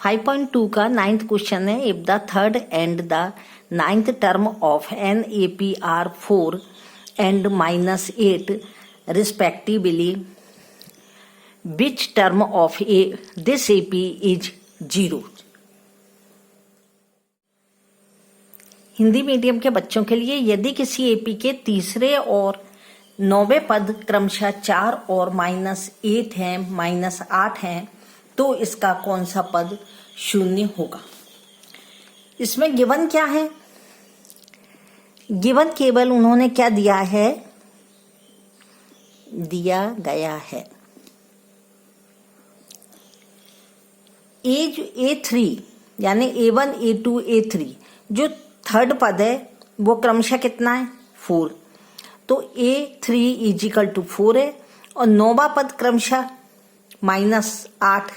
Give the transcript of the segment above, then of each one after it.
5.2 का 9th question है। If the third and the 9th term of an A P are 4 and -8 respectively, which term of this AP is 0? Hindi medium के बच्चों के लिए, यदि किसी एपी के तीसरे और 9वें पद क्रमशः 4 और -8 हैं, -8 हैं, तो इसका कौन सा पद शून्य होगा। इसमें गिवन क्या है? गिवन केवल उन्होंने क्या दिया है, दिया गया है A3 यानी A1 A2 A3 जो थर्ड पद है वो क्रमशः कितना है, 4। तो A3 = 4 है और 9वां पद क्रमशः -8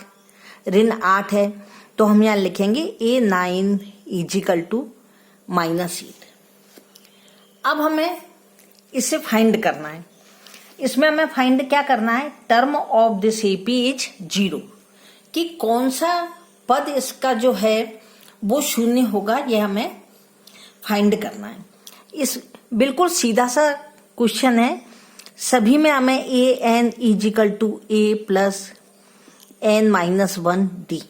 ऋण 8 है। तो हम यहां लिखेंगे A9 = -8। अब हमें इसे फाइंड करना है। इसमें हमें फाइंड क्या करना है, term of this AP is 0, कि कौन सा पद इसका जो है वो शून्य होगा, ये हमें फाइंड करना है। इस बिल्कुल सीधा सा क्वेश्चन है। सभी में हमें an = a + n-1d,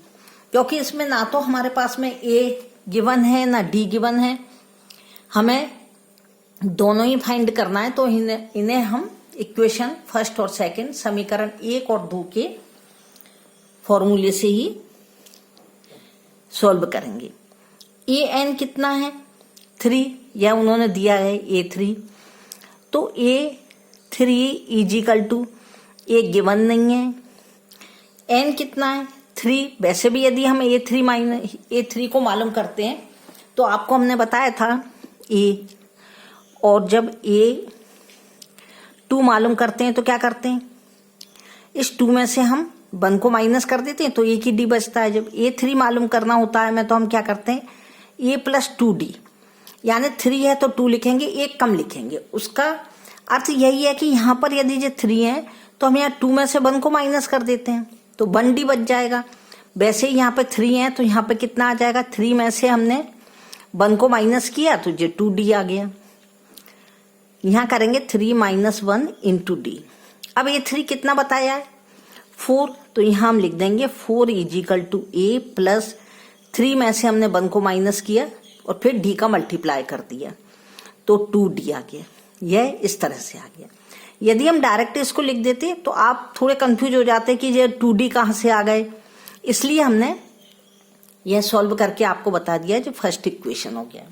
क्योंकि इसमें ना तो हमारे पास में a गिवन है ना d गिवन है, हमें दोनों ही फाइंड करना है। तो इन्हें हम इक्वेशन फर्स्ट और सेकंड समीकरण 1 और 2 के फॉर्मूले से ही सॉल्व करेंगे। an कितना है, 3, यह उन्होंने दिया है A3। तो A3 = a गिवन नहीं है। n कितना है, 3। वैसे भी यदि हम A3 को मालूम करते हैं तो आपको हमने बताया था a, और जब A2 मालूम करते हैं तो क्या करते हैं, इस 2 में से हम 1 को माइनस कर देते हैं तो a की d बचता है। जब A3 मालूम करना होता है हमें तो हम क्या करते हैं, a + 2d, यानी 3 है तो 2 लिखेंगे, 1 कम लिखेंगे। उसका अर्थ यही है कि यहाँ पर यदि जो 3 है तो हम यहाँ 2 में से 1 को माइनस कर देते हैं तो 1d बच जाएगा। वैसे ही यहाँ पे 3 है तो यहाँ पे कितना आ जाएगा, 3 में से हमने 1 को माइनस किया तो जो 2d आ गया। यहाँ करेंगे 3 - 1 × d। अब A3 कितना बताया है, 4, तो यहाँ हम लिख देंगे 4 = a + 3 में से हमने 1 को माइनस किया और फिर d का मल्टीप्लाई कर दिया तो 2d आ गया। यह इस तरह से आ गया। यदि हम डायरेक्ट इसको लिख देते तो आप थोड़े कंफ्यूज हो जाते कि ये 2d कहाँ से आ गए, इसलिए हमने यह सॉल्व करके आपको बता दिया जो फर्स्ट इक्वेशन हो गया।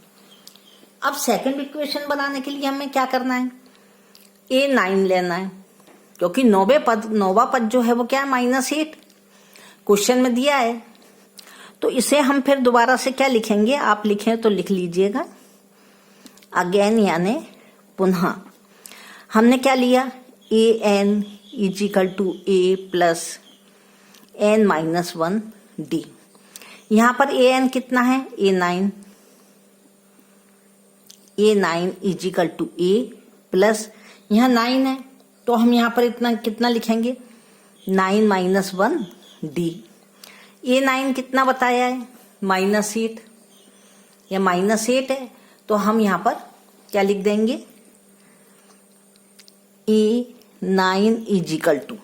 अब सेकंड इक्वेशन बनाने के लिए हमें क्या करना है, A9 लेना है, क्योंकि 9वां पद जो है वो क्या है, -8 क्वेश्चन में दिया है। तो इसे हम फिर दोबारा से क्या लिखेंगे, आप लिखें तो लिख लीजिएगा, अगेन यानी पुनः। हमने क्या लिया, an = a + n-1d। यहां पर an कितना है, A9 = a प्लस यहाँ 9 है तो हम यहाँ पर इतना कितना लिखेंगे, 9 - 1d। A9 कितना बताया है, -8, या -8 है तो हम यहाँ पर क्या लिख देंगे, A9 =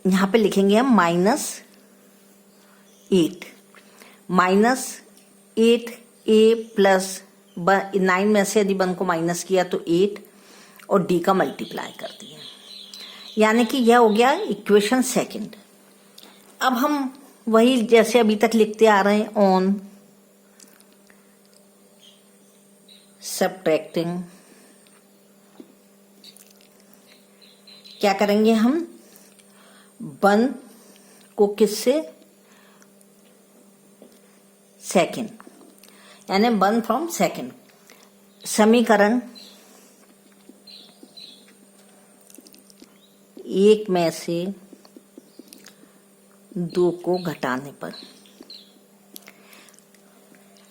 यहाँ पे लिखेंगे हम -8 a + 9 में से यदि 1 को माइनस किया तो 8 और d का मल्टीप्लाई कर दिया, यानी कि यह हो गया इक्वेशन सेकंड। अब हम वही जैसे अभी तक लिखते आ रहे हैं, ऑन सब्ट्रैक्टिंग क्या करेंगे हम, 1 को किससे, सेकंड, यानी 1 फ्रॉम सेकंड। समीकरण 1 में से 2 को घटाने पर,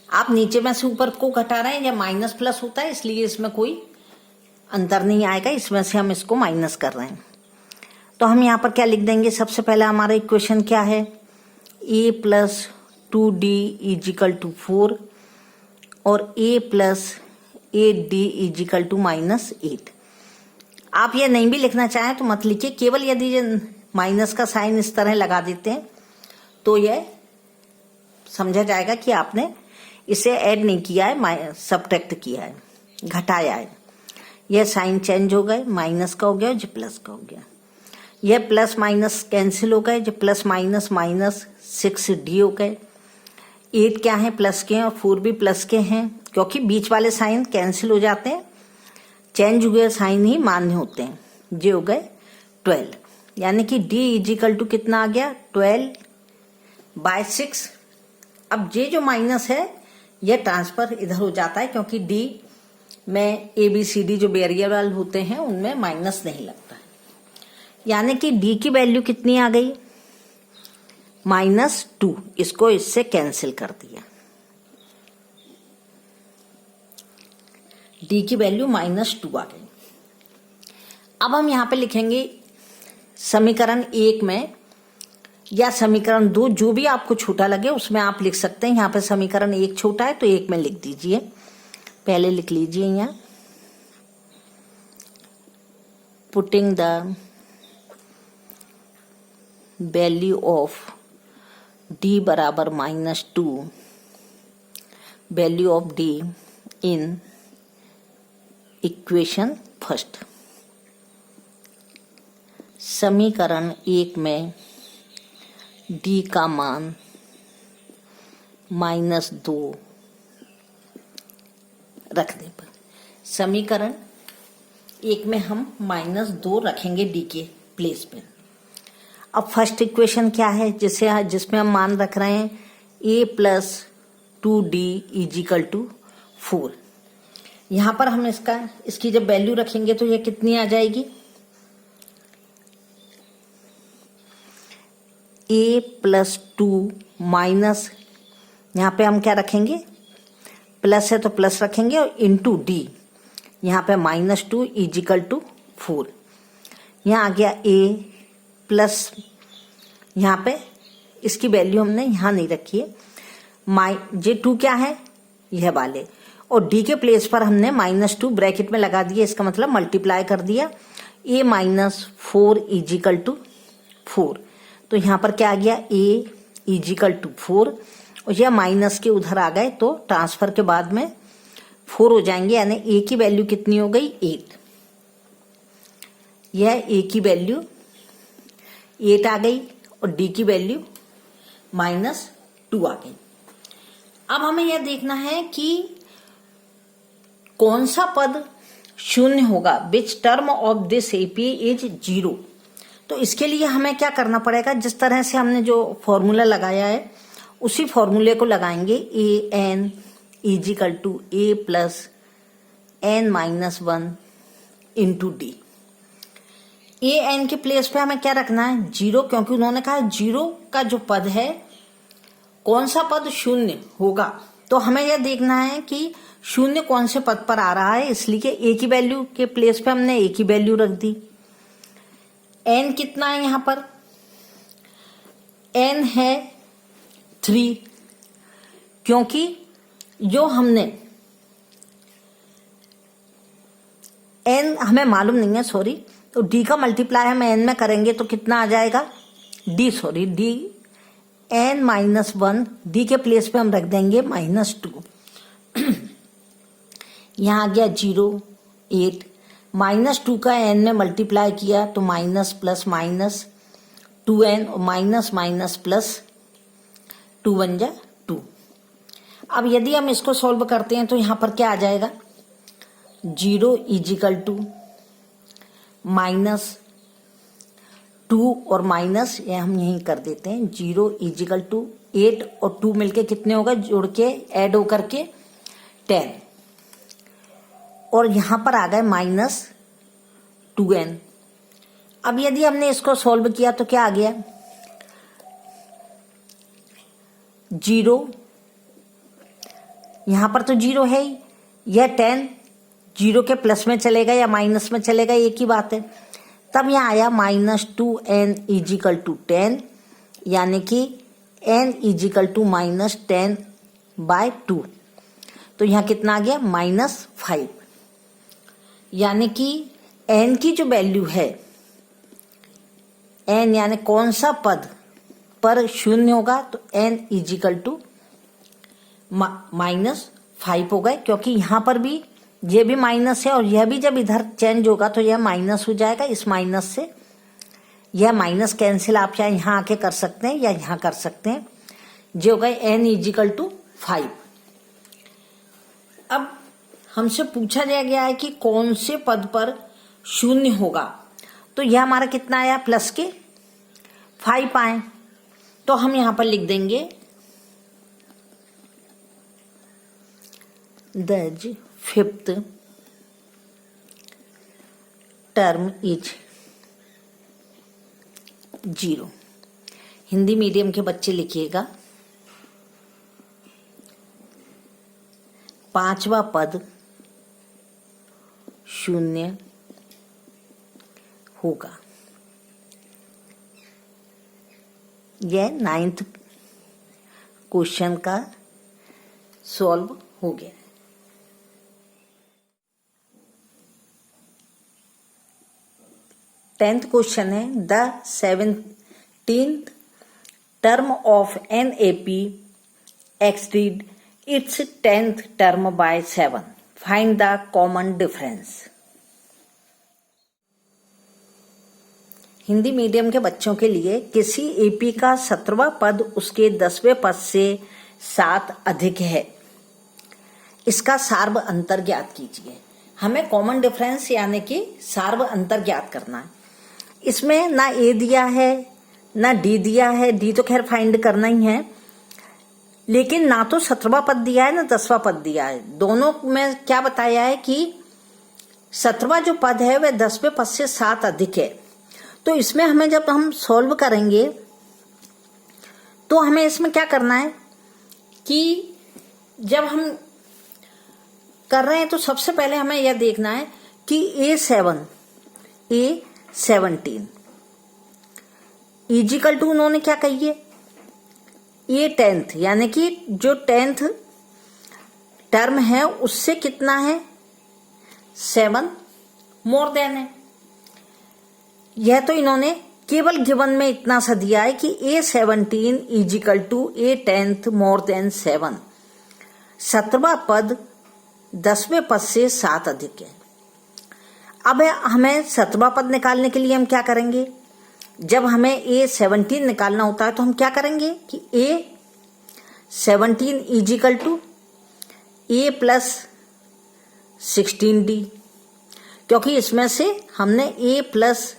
आप नीचे में से ऊपर को घटा रहे हैं या माइनस प्लस होता है इसलिए इसमें कोई अंतर नहीं आएगा, इसमें से हम इसको माइनस कर रहे हैं। तो हम यहाँ पर क्या लिख देंगे, सबसे पहले हमारा इक्वेशन क्या है, ए प्लस 2d इजिकल टू 4 और a plus 8d is equal to -8। आप ये नहीं भी लिखना चाहें तो मत लिखिए, केवल यदि माइनस का साइन इस तरह लगा देते हैं तो यह समझा जाएगा कि आपने इसे ऐड नहीं किया है, सबट्रैक्ट किया है, घटाया है। यह साइन चेंज हो गए, माइनस का हो गया, जो प्लस का हो गया। यह प्लस माइनस कैंसिल हो गए, जो प्लस माइनस माइनस 6d हो गए। 8 क्या है, प्लस के हैं, और 4 भी प्लस के हैं, क्योंकि बीच वाले साइन कैंसिल हो जाते हैं, चेंज हुए साइन ही मान्य होते हैं। ये हो गए 12, यानी कि d इजिकल टू कितना आ गया, 12/6। अब ये जो माइनस है यह ट्रांसफर इधर हो जाता है, क्योंकि d में ABCD जो वेरिएबल होते हैं उनमें माइनस नहीं लगता है। यानी कि d की वैल्यू कितनी आ गई, -2। इसको इससे कैंसिल कर दिया, d की वैल्यू -2 आ गई। अब हम यहां पे लिखेंगे समीकरण 1 में या समीकरण 2, जो भी आपको छोटा लगे उसमें आप लिख सकते हैं। यहाँ पे समीकरण 1 छोटा है तो 1 में लिख दीजिए, पहले लिख लीजिए यहाँ, putting the value of d बराबर -2, value of d in equation first. समीकरण 1 में d का मान -2 रखने पर, समीकरण 1 में हम -2 रखेंगे d के प्लेस पे। अब फर्स्ट इक्वेशन क्या है, जिसमें हम मान रख रहे हैं a plus 2d is equal to 4। यहां पर हम इसकी जब वैल्यू रखेंगे तो ये कितनी आ जाएगी, a प्लस 2 माइनस, यहाँ पे हम क्या रखेंगे, प्लस है तो प्लस रखेंगे, और इंटू d, यहाँ पे -2 इजिकल टू 4। यहाँ आ गया a प्लस, यहाँ पे इसकी वैल्यू हमने यहाँ नहीं रखी है, जे 2 क्या है, यह वाले, और d के प्लेस पर हमने -2 ब्रैकेट में लगा दिया, इसका मतलब मल्टीप्लाई कर दिया, a -4 इजिकल टू 4। तो यहाँ पर क्या आ गया, a इजिकल टू 4, और यह माइनस के उधर आ गए तो ट्रांसफर के बाद में 4 हो जाएंगे, यानी a की वैल्यू कितनी हो गई, 8। यह a की वैल्यू 8 आ गई और d की वैल्यू -2 आ गई। अब हमें यह देखना है कि कौन सा पद शून्य होगा, which term of this AP is 0। तो इसके लिए हमें क्या करना पड़ेगा, जिस तरह से हमने जो फॉर्मूला लगाया है उसी फॉर्मूले को लगाएंगे, an equal to a plus n-1 into d। an के प्लेस पे हमें क्या रखना है, 0, क्योंकि उन्होंने कहा 0 का जो पद है, कौन सा पद शून्य होगा, तो हमें यह देखना है कि शून्य कौन से पद पर आ रहा है, इसलिए a की वैल्यू के प्लेस पे हमने a की वैल्यू रख दी। n कितना है, यहाँ पर n है 3, क्योंकि जो हमने n हमें मालूम नहीं है, सॉरी, तो d का मल्टीप्लाई हम n में करेंगे तो कितना आ जाएगा, d n-1, d के प्लेस पे हम रख देंगे -2। यहाँ आ गया 0, 8, -2 का n में मल्टीप्लाई किया तो माइनस प्लस माइनस 2n, और माइनस माइनस प्लस 2 बन जाए 2। अब यदि हम इसको सॉल्व करते हैं तो यहाँ पर क्या आ जाएगा, 0 इजिकल टू -2 और माइनस, ये हम यहीं कर देते हैं, 0 इजिकल टू 8 और 2 मिलके कितने होगा, जोड़ के ऐड होकर के 10, और यहाँ पर आ गए -2n। अब यदि हमने इसको सॉल्व किया तो क्या आ गया, 0, यहाँ पर तो 0 है ही, यह 10 0 के प्लस में चलेगा या माइनस में चलेगा, एक ही बात है। तब यहाँ आया -2n इजिकल टू 10, यानी कि n इजिकल टू -10/2। तो यहाँ कितना आ गया -5। यानी कि n की जो वैल्यू है, n यानी कौन सा पद पर शून्य होगा, तो n इजिकल टू -5 होगा, क्योंकि यहाँ पर भी ये भी माइनस है और यह भी जब इधर चेंज होगा तो यह माइनस हो जाएगा। इस माइनस से यह माइनस कैंसिल आप चाहे यहाँ आके कर सकते हैं या यहाँ कर सकते हैं। जो होगा n इजिकल टू 5। अब हमसे पूछा गया है कि कौन से पद पर शून्य होगा, तो यह हमारा कितना आया, प्लस के 5 आए। तो हम यहां पर लिख देंगे the fifth term is 0। Hindi medium के बच्चे लिखिएगा, पांचवा पद शून्य होगा। यह 9th क्वेश्चन का सॉल्व हो गया। 10th क्वेश्चन है, the 17th term of NAP exceed it's 10th term by 7। Find the common difference. Hindi medium के बच्चों के लिए, किसी एपी का 17वां पद उसके 10वें पद से 7 अधिक है, इसका सार्व अंतर ज्ञात कीजिए। हमें कॉमन डिफरेंस यानी कि सार्व अंतर ज्ञात करना है। इसमें ना ए दिया है ना डी दिया है, डी तो खैर फाइंड करना ही है, लेकिन ना तो 17वां पद दिया है ना 10वां पद दिया है। दोनों में क्या बताया है कि 17वां जो पद है वह 10वें पद से 7 अधिक है। तो इसमें हमें जब हम सॉल्व करेंगे तो हमें इसमें क्या करना है कि जब हम कर रहे हैं तो सबसे पहले हमें यह देखना है कि A17 इजिकल टू उन्होंने क्या कही है, A10th, यानी कि जो 10th टर्म है उससे कितना है 7 मोर देन है। यह तो इन्होंने केवल गिवन में इतना सा दिया है कि A17 equal to A10th more than 7। 17वां पद 10वें पद से 7 अधिक है। अब हमें 17वां पद निकालने के लिए हम क्या करेंगे, जब हमें A17 निकालना होता है तो हम क्या करेंगे कि A17 equal to A plus 16D, क्योंकि इसमें से हमने A प्लस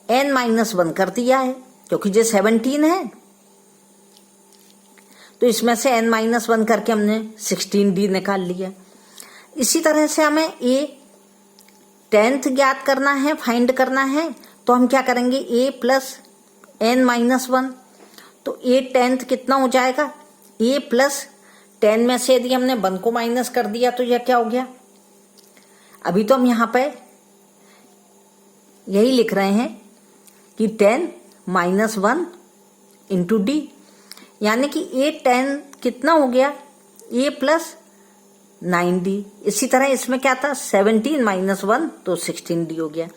n-1 कर दिया है, क्योंकि जो 17 है तो इसमें से n-1 करके हमने 16D निकाल लिया। इसी तरह से हमें A10th ज्ञात करना है, फाइंड करना है, तो हम क्या करेंगे A प्लस n-1। तो A10th कितना हो जाएगा, A प्लस 10 में से यदि हमने 1 को माइनस कर दिया तो यह क्या हो गया। अभी तो हम यहाँ पे यही लिख रहे हैं कि 10-1 इंटू D, यानी कि A10 कितना हो गया A प्लस 9D। इसी तरह इसमें क्या था 17-1 तो 16D हो गया।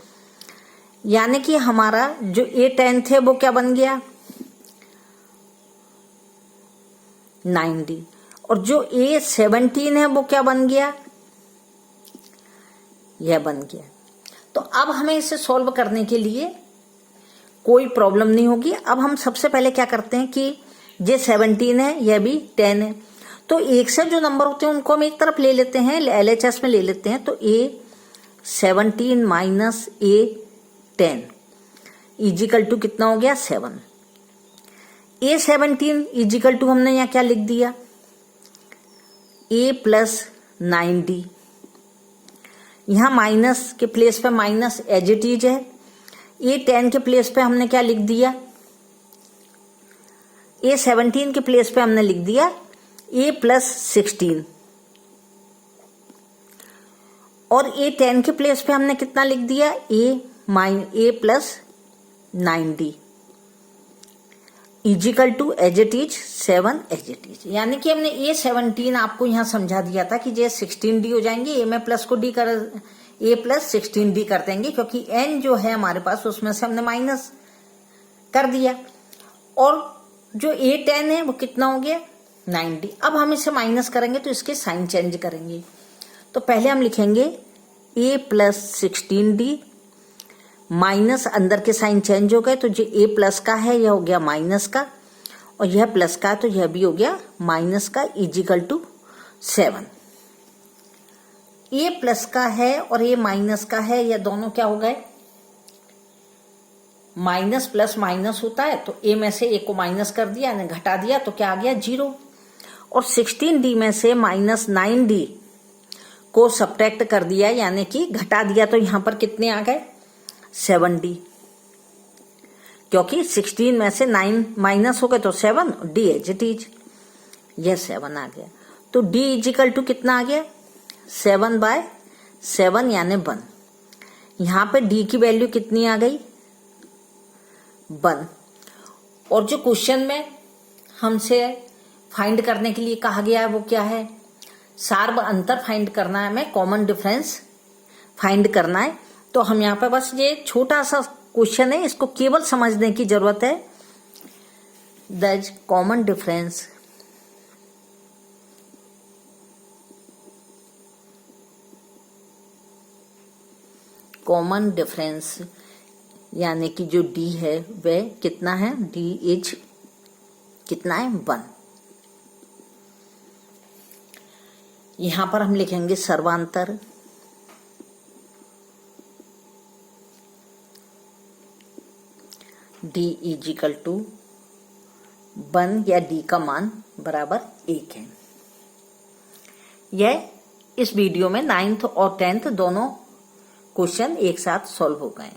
यानी कि हमारा जो A10 थे वो क्या बन गया 9D, और जो A17 है वो क्या बन गया, यह बन गया। तो अब हमें इसे सॉल्व करने के लिए कोई प्रॉब्लम नहीं होगी। अब हम सबसे पहले क्या करते हैं कि ये 17 है, यह भी 10 है, तो एक से जो नंबर होते हैं उनको हम एक तरफ ले लेते हैं, LHS में ले लेते हैं। तो A17 minus A10 is equal to कितना हो गया 7। A17 इजिकल टू हमने यहाँ क्या लिख दिया A प्लस 9D, यहाँ माइनस के प्लेस पे माइनस एज इट इज है। A10 के प्लेस पे हमने क्या लिख दिया, A17 के प्लेस पे हमने लिख दिया A प्लस 16, और A10 के प्लेस पे हमने कितना लिख दिया A plus 9D। Equal to as it is 7 as it is, यानी कि हमने ए 17 आपको यहां समझा दिया था कि जे 16D हो जाएंगे, ए में प्लस को डी कर ए प्लस 16D कर देंगे, क्योंकि एन जो है हमारे पास उसमें से हमने माइनस कर दिया। और जो ए 10 है वो कितना हो गया 9D। अब हम इसे माइनस करेंगे तो इसके साइन चेंज करेंगे। तो पहले हम लिखेंगे ए प्लस 16D माइनस, अंदर के साइन चेंज हो गए, तो जो ए प्लस का है यह हो गया माइनस का, और यह प्लस का तो यह भी हो गया माइनस का, इजिकल टू 7। ए प्लस का है और ए माइनस का है, यह दोनों क्या हो गए, माइनस प्लस माइनस होता है, तो ए में से ए को माइनस कर दिया यानी घटा दिया, तो क्या आ गया 0। और 16D में से माइनस 9D को सब्ट्रैक्ट कर दिया यानी कि घटा दिया, तो यहां पर कितने आ गए 7D, क्योंकि 16 में से 9 माइनस हो गए तो 7, D एज इट इज, यह 7 आ गया। तो D इजिकल टू कितना आ गया 7/7 यानी 1। यहां पे D की वैल्यू कितनी आ गई 1। और जो क्वेश्चन में हमसे फाइंड करने के लिए कहा गया है वो क्या है, सार्व अंतर फाइंड करना है, हमें कॉमन डिफरेंस फाइंड करना है। तो हम यहाँ पे बस ये छोटा सा क्वेश्चन है, इसको केवल समझने की जरूरत है। दैट कॉमन डिफरेंस यानी कि जो D है वह कितना है, D इज कितना है 1। यहां पर हम लिखेंगे सर्वांतर D इजिकल टू 1 या D का मान बराबर 1 है। यह इस वीडियो में 9th और 10th दोनों क्वेश्चन एक साथ सॉल्व हो गए।